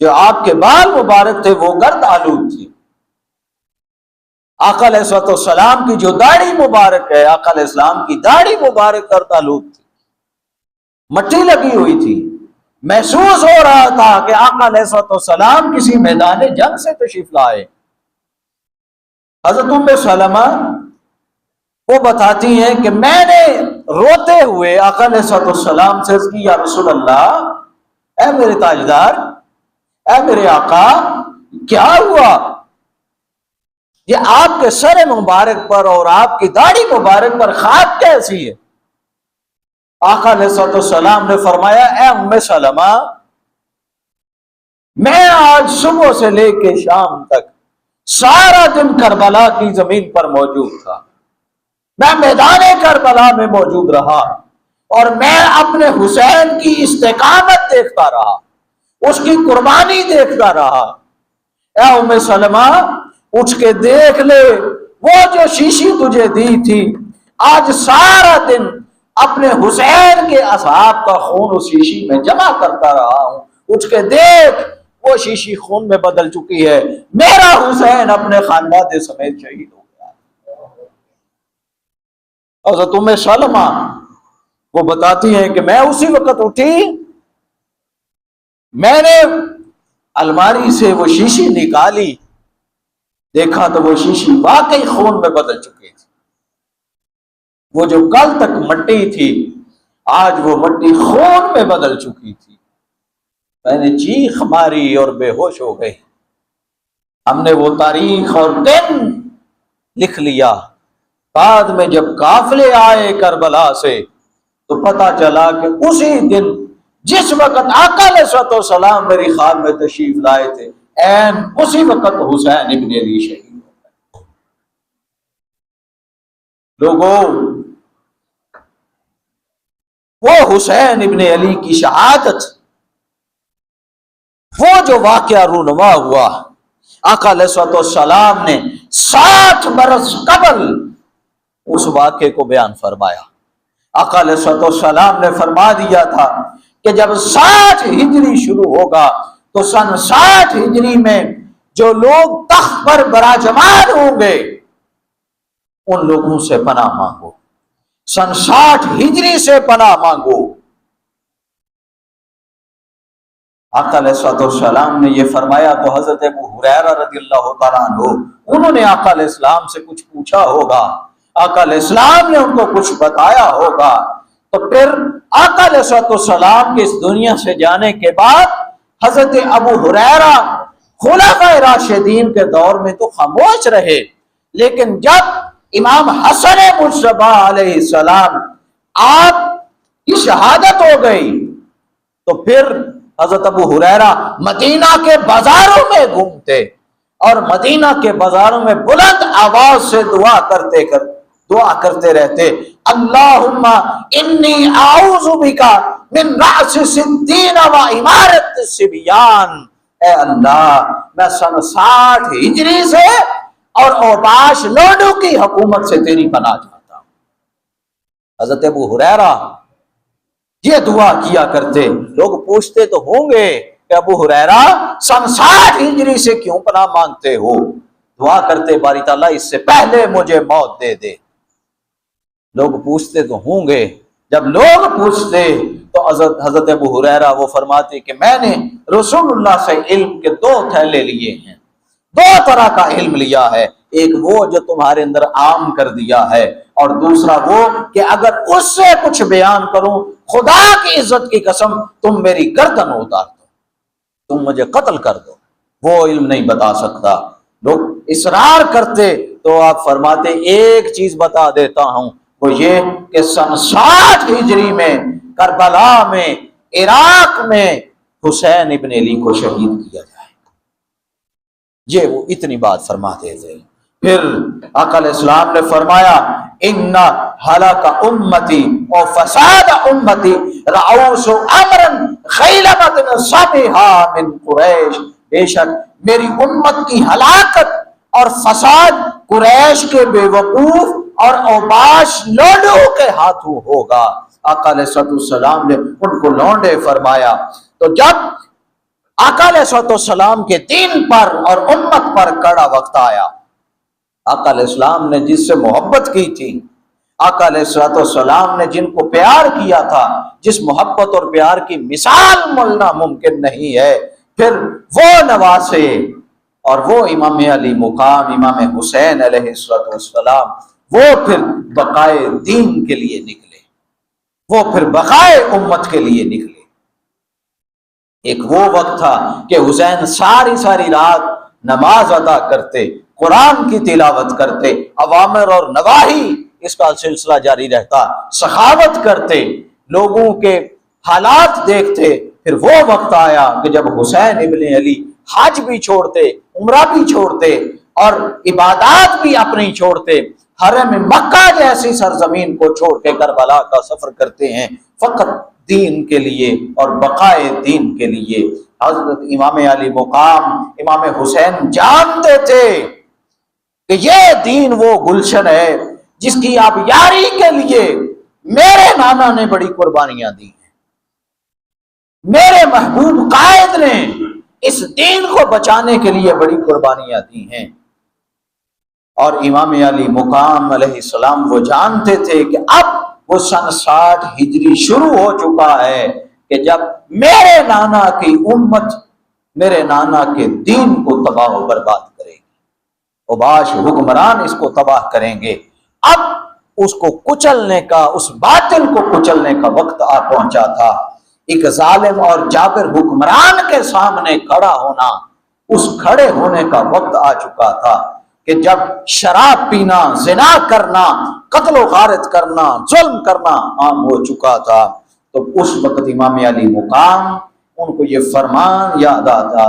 جو آپ کے بال مبارک تھے، وہ گرد آلود تھی۔ آقا علیہ الصلوۃ والسلام کی جو داڑھی مبارک ہے، آقا علیہ السلام کی داڑھی مبارک گرد آلود تھی، مٹی لگی ہوئی تھی۔ محسوس ہو رہا تھا کہ آقا علیہ الصلوۃ والسلام کسی میدان جنگ سے تشریف لائے۔ حضرت ام سلمہ وہ بتاتی ہیں کہ میں نے روتے ہوئے آقا علیہ الصلوۃ والسلام سے عرض کی، یا رسول اللہ، اے میرے تاجدار، اے میرے آقا، کیا ہوا؟ یہ آپ کے سر مبارک پر اور آپ کی داڑھی مبارک پر خاک کیسی ہے؟ آقا علیہ الصلوۃ والسلام نے فرمایا، اے ام سلمہ، میں آج صبح سے لے کے شام تک سارا دن کربلا کی زمین پر موجود تھا، میں میدان کربلا میں موجود رہا، اور میں اپنے حسین کی استقامت دیکھتا رہا، اس کی قربانی دیکھتا رہا۔ اے ام سلمہ اٹھ کے دیکھ لے، وہ جو شیشی تجھے دی تھی، آج سارا دن اپنے حسین کے اصحاب کا خون اس شیشی میں جمع کرتا رہا ہوں، اٹھ کے دیکھ وہ شیشی خون میں بدل چکی ہے، میرا حسین اپنے خاندان سمیت شہید ہو گیا۔ حضرت ام سلمہ وہ بتاتی ہیں کہ میں اسی وقت اٹھی، میں نے الماری سے وہ شیشی نکالی، دیکھا تو وہ شیشی واقعی خون میں بدل چکی تھی۔ وہ جو کل تک مٹی تھی آج وہ مٹی خون میں بدل چکی تھی۔ میں نے چیخ ماری اور بے ہوش ہو گئی۔ ہم نے وہ تاریخ اور دن لکھ لیا۔ بعد میں جب قافلے آئے کربلا سے تو پتہ چلا کہ اسی دن جس وقت آقا علیہ الصلوۃ والسلام میری خواب میں تشریف لائے تھے، این اسی وقت حسین ابن علی شہید ہو گئے۔ لوگوں، وہ حسین ابن علی کی شہادت، وہ جو واقعہ رونما ہوا، آقا علیہ الصلوۃ والسلام نے 60 برس قبل اس واقعے کو بیان فرمایا۔ آقا علیہ الصلوۃ والسلام نے فرما دیا تھا کہ جب 60 ہجری شروع ہوگا تو سن 60 ہجری میں جو لوگ تخت پر براجمان ہوں گے ان لوگوں سے پناہ مانگو، سن 60 ہجری سے پناہ مانگو۔ آقا علیہ الصلوۃ والسلام نے یہ فرمایا تو حضرت ابو ہریرہ رضی اللہ تعالیٰ عنہ انہوں نے آقا علیہ السلام سے کچھ پوچھا ہوگا، آقا علیہ السلام نے ان کو کچھ بتایا ہوگا، تو پھر آقا علیہ الصلوۃ والسلام کے اس دنیا سے جانے کے بعد حضرت ابو ہریرہ خلفائے راشدین کے دور میں تو خاموش رہے، لیکن جب امام حسن مجتبیٰ علیہ السلام آپ کی شہادت ہو گئی تو پھر حضرت ابو ہریرہ مدینہ کے بازاروں میں گھومتے اور مدینہ کے بازاروں میں بلند آواز سے دعا کرتے رہتے، اللہم انی اعوذ بک من رأس الدین و امارت الصبیان، اے اللہ میں سن 60 ہجری سے اور اوباش لوڈو کی حکومت سے تیری پناہ چاہتا ہوں۔ حضرت ابو ہریرہ یہ دعا کیا کرتے۔ لوگ پوچھتے تو ہوں گے کہ ابو ہریرہ سن 60 ہجری سے کیوں پناہ مانگتے ہو؟ دعا کرتے باری تعالیٰ اس سے پہلے مجھے موت دے دے۔ لوگ پوچھتے تو ہوں گے، جب لوگ پوچھتے تو حضرت ابو ہریرہ وہ فرماتے کہ میں نے رسول اللہ سے علم کے 2 تھیلے لیے ہیں، 2 طرح کا علم لیا ہے، ایک وہ جو تمہارے اندر عام کر دیا ہے اور دوسرا وہ کہ اگر اس سے کچھ بیان کروں خدا کی عزت کی قسم تم میری گردن اتار دو، تم مجھے قتل کر دو، وہ علم نہیں بتا سکتا۔ لوگ اصرار کرتے تو آپ فرماتے ایک چیز بتا دیتا ہوں، وہ یہ کہ سن 60 ہجری میں کربلا میں عراق میں حسین ابن علی کو شہید کیا جائے گا۔ یہ وہ اتنی بات فرماتے تھے۔ پھر آقا علیہ السلام نے فرمایا ان ہلاک امتی اور فساد امتی رعوس امرا خیلمۃ صبھا من قریش، بے شک میری امت کی ہلاکت اور فساد قریش کے بے وقوف اور اوباش لوڈو کے ہاتھوں ہوگا۔ آقا علیہ السلام نے ان کو لونڈے فرمایا۔ تو جب آقا علیہ السلام کے دین پر اور امت پر کڑا وقت آیا، آقا علیہ السلام نے جس سے محبت کی تھی، آقا علیہ السلام نے جن کو پیار کیا تھا، جس محبت اور پیار کی مثال ملنا ممکن نہیں ہے، پھر وہ نواسے اور وہ امام علی مقام امام حسین علیہ السلام وہ پھر بقائے دین کے لیے نکلے، وہ پھر بقائے امت کے لیے نکلے۔ ایک وہ وقت تھا کہ حسین ساری رات نماز ادا کرتے، قرآن کی تلاوت کرتے، اوامر اور نواہی اس کا سلسلہ جاری رہتا، سخاوت کرتے، لوگوں کے حالات دیکھتے۔ پھر وہ وقت آیا کہ جب حسین ابن علی حج بھی چھوڑتے، عمرہ بھی چھوڑتے اور عبادات بھی اپنی چھوڑتے، حرم مکہ جیسی سرزمین کو چھوڑ کے کربلا کا سفر کرتے ہیں فقط دین کے لیے اور بقائے دین کے لیے۔ حضرت امام علی مقام امام حسین جانتے تھے کہ یہ دین وہ گلشن ہے جس کی آبیاری کے لیے میرے نانا نے بڑی قربانیاں دی ہیں، میرے محبوب قائد نے اس دین کو بچانے کے لیے بڑی قربانیاں دی ہیں۔ اور امام علی مقام علیہ السلام وہ جانتے تھے کہ اب وہ سن 60 ہجری شروع ہو چکا ہے کہ جب میرے نانا کی امت میرے نانا کے دین کو تباہ و برباد کرے گی، اوباش حکمران اس کو تباہ کریں گے۔ اب اس کو کچلنے کا، اس باطل کو کچلنے کا وقت آ پہنچا تھا۔ ایک ظالم اور جابر حکمران کے سامنے کھڑا ہونا، اس کھڑے ہونے کا وقت آ چکا تھا کہ جب شراب پینا، زنا کرنا، قتل و غارت کرنا، ظلم کرنا عام ہو چکا تھا، تو اس وقت امام علی مقام ان کو یہ فرمان یاد آتا،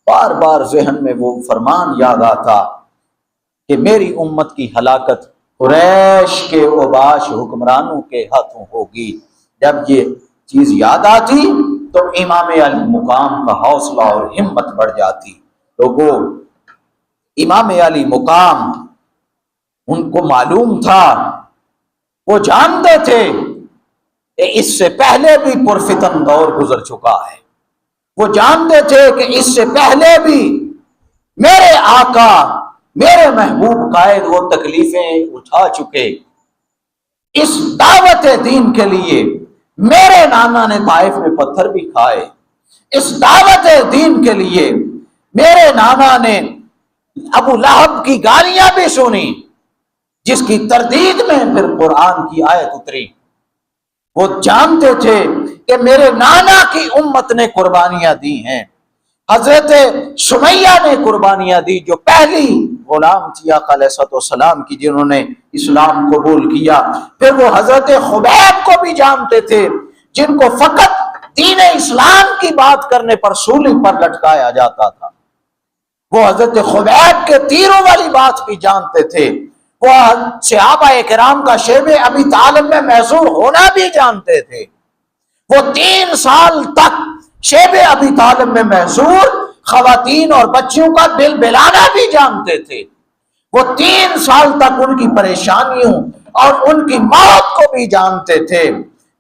بار بار ذہن میں وہ فرمان یاد آتا کہ میری امت کی ہلاکت قریش کے اوباش حکمرانوں کے ہاتھوں ہوگی۔ جب یہ چیز یاد آتی تو امام علی مقام کا حوصلہ اور ہمت بڑھ جاتی۔ لوگوں، امام علی مقام ان کو معلوم تھا، وہ جانتے تھے کہ اس سے پہلے بھی پرفتن دور گزر چکا ہے، وہ جانتے تھے کہ اس سے پہلے بھی میرے آقا، میرے محبوب قائد وہ تکلیفیں اٹھا چکے۔ اس دعوت دین کے لیے میرے نانا نے طائف میں پتھر بھی کھائے، اس دعوت دین کے لیے میرے نانا نے ابو لہب کی گالیاں بھی سنی، جس کی تردید میں پھر قرآن کی آیت اتری۔ وہ جانتے تھے کہ میرے نانا کی امت نے قربانیاں دی ہیں۔ حضرت سمیہ نے قربانیاں دی، جو پہلی غلام تھی آقا علیہ السلام کی، جنہوں نے اسلام قبول کیا۔ پھر وہ حضرت خبیب کو بھی جانتے تھے، جن کو فقط دین اسلام کی بات کرنے پر سولی پر لٹکایا جاتا تھا۔ وہ حضرت خبیب کے تیروں والی بات بھی جانتے تھے، وہ صحابہ کرام کا شیب ابی طالب میں محصور ہونا بھی جانتے تھے۔ وہ 3 سال تک شیب ابی طالب میں محصور خواتین اور بچیوں کا دل بلانا بھی جانتے تھے۔ وہ 3 سال تک ان کی پریشانیوں اور ان کی موت کو بھی جانتے تھے۔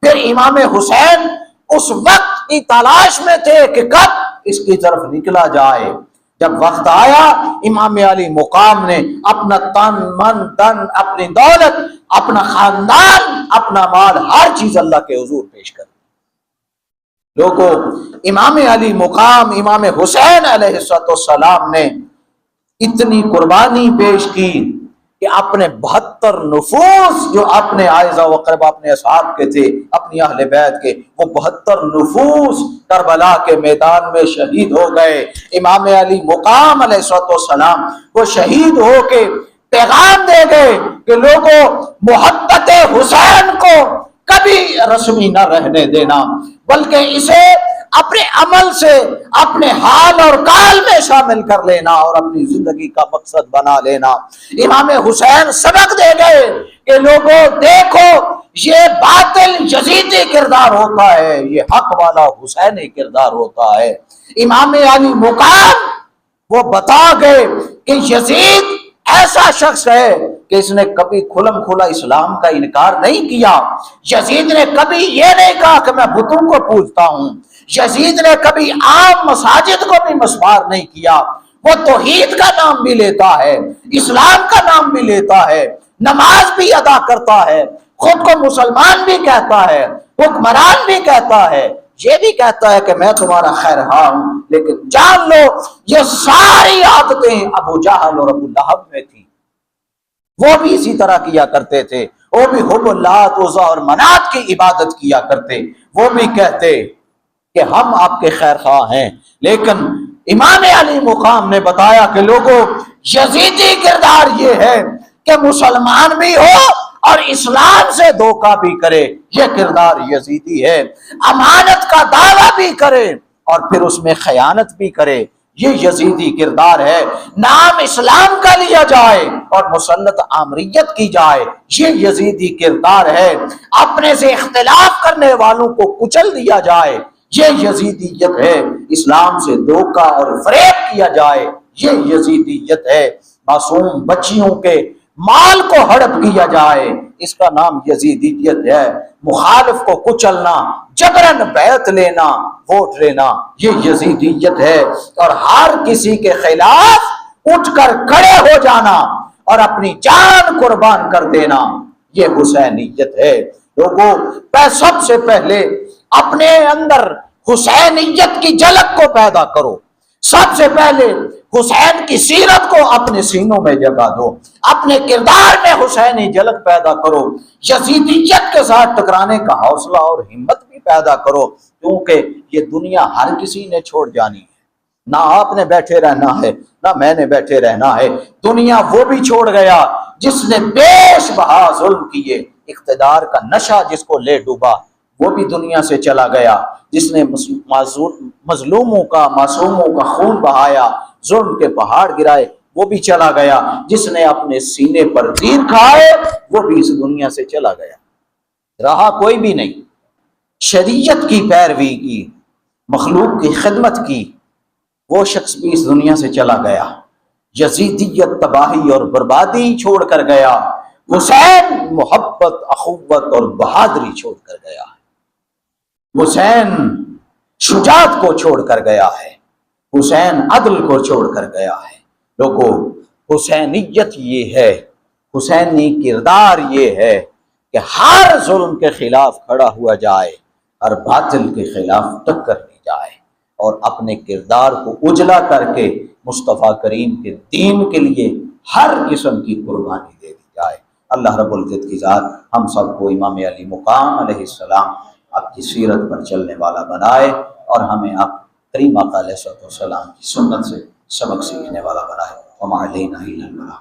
پھر امام حسین اس وقت کی تلاش میں تھے کہ کب اس کی طرف نکلا جائے۔ جب وقت آیا، امام علی مقام نے اپنا تن، من، دن، اپنی دولت، اپنا خاندان، اپنا مال، ہر چیز اللہ کے حضور پیش کر دی۔ لوگوں، امام علی مقام امام حسین علیہ السلام نے اتنی قربانی پیش کی کہ اپنے 72 نفوس جو اپنے اعزہ و اقربا، اپنے اصحاب کے تھے، اپنی اہل بیت کے، وہ 72 نفوس کربلا کے میدان میں شہید ہو گئے۔ امام علی مقام علیہ السلام وہ شہید ہو کے پیغام دے گئے کہ لوگوں، محبت حسین کو کبھی رسمی نہ رہنے دینا، بلکہ اسے اپنے عمل سے اپنے حال اور کال میں شامل کر لینا اور اپنی زندگی کا مقصد بنا لینا۔ امام حسین سبق دے گئے کہ لوگوں دیکھو، یہ باطل یزیدی کردار ہوتا ہے، یہ حق والا حسینی کردار ہوتا ہے۔ امام علی مقام وہ بتا گئے کہ یزید ایسا شخص ہے کہ اس نے کبھی کھلم کھلا اسلام کا انکار نہیں کیا۔ یزید نے کبھی یہ نہیں کہا کہ میں بتوں کو پوجتا ہوں، یزید نے کبھی عام مساجد کو بھی مسمار نہیں کیا۔ وہ توحید کا نام بھی لیتا ہے، اسلام کا نام بھی لیتا ہے، نماز بھی ادا کرتا ہے، خود کو مسلمان بھی کہتا ہے، حکمران بھی کہتا ہے، یہ بھی کہتا ہے کہ میں تمہارا خیرخواہ ہوں۔ لیکن جان لو، یہ ساری عادتیں ابو جہل اور ابو لہب میں تھی۔ وہ بھی اسی طرح کیا کرتے تھے، وہ بھی حب اللات، عزیٰ اور منات کی عبادت کیا کرتے، وہ بھی کہتے کہ ہم آپ کے خیر خواہ ہیں۔ لیکن امام علی مقام نے بتایا کہ لوگوں، یزیدی کردار یہ ہے کہ مسلمان بھی ہو اور اسلام سے دھوکہ بھی کرے، یہ کردار یزیدی ہے۔ امانت کا دعویٰ بھی کرے اور پھر اس میں خیانت بھی کرے، یہ یزیدی کردار ہے۔ نام اسلام کا لیا جائے اور مسلط آمریت کی جائے، یہ یزیدی کردار ہے۔ اپنے سے اختلاف کرنے والوں کو کچل دیا جائے، یہ یزیدیت ہے۔ اسلام سے دھوکہ اور فریب کیا جائے، یہ یزیدیت ہے۔ معصوم بچیوں کے مال کو ہڑپ کیا جائے، اس کا نام یزیدیت ہے۔ مخالف کو کچلنا، جبرن بیعت لینا، ووٹ لینا، یہ یزیدیت ہے۔ اور ہر کسی کے خلاف اٹھ کر کھڑے ہو جانا اور اپنی جان قربان کر دینا، یہ حسینیت ہے۔ لوگوں، سب سے پہلے اپنے اندر حسینیت کی جھلک کو پیدا کرو، سب سے پہلے حسین کی سیرت کو اپنے سینوں میں جگہ دو، اپنے کردار میں حسینی جھلک پیدا کرو، یزیدیت کے ساتھ ٹکرانے کا حوصلہ اور ہمت بھی پیدا کرو، کیونکہ یہ دنیا ہر کسی نے چھوڑ جانی ہے۔ نہ آپ نے بیٹھے رہنا ہے، نہ میں نے بیٹھے رہنا ہے۔ دنیا وہ بھی چھوڑ گیا جس نے بیش بہا ظلم کیے، اقتدار کا نشہ جس کو لے ڈوبا وہ بھی دنیا سے چلا گیا، جس نے مظلوموں کا، معصوموں کا خون بہایا، ظلم کے پہاڑ گرائے، وہ بھی چلا گیا، جس نے اپنے سینے پر تیر کھائے وہ بھی اس دنیا سے چلا گیا، رہا کوئی بھی نہیں۔ شریعت کی پیروی کی، مخلوق کی خدمت کی، وہ شخص بھی اس دنیا سے چلا گیا۔ یزیدیت تباہی اور بربادی چھوڑ کر گیا، حسین محبت، اخوت اور بہادری چھوڑ کر گیا ہے۔ حسین شجاعت کو چھوڑ کر گیا ہے، حسین عدل کو چھوڑ کر گیا ہے۔ لوگوں، حسینیت یہ ہے، حسینی کردار یہ ہے کہ ہر ظلم کے خلاف کھڑا ہوا جائے، ہر باطل کے خلاف ٹکر لی جائے، اور اپنے کردار کو اجلا کر کے مصطفیٰ کریم کے دین کے لیے ہر قسم کی قربانی دے دی جائے۔ اللہ رب العزت کی ذات ہم سب کو امام علی مقام علیہ السلام آپ کی سیرت پر چلنے والا بنائے، اور ہمیں آپ کریم آقا علیہ السلام کی سنت سے سبق سیکھنے والا بنائے۔ وما علینا الا البلاغ۔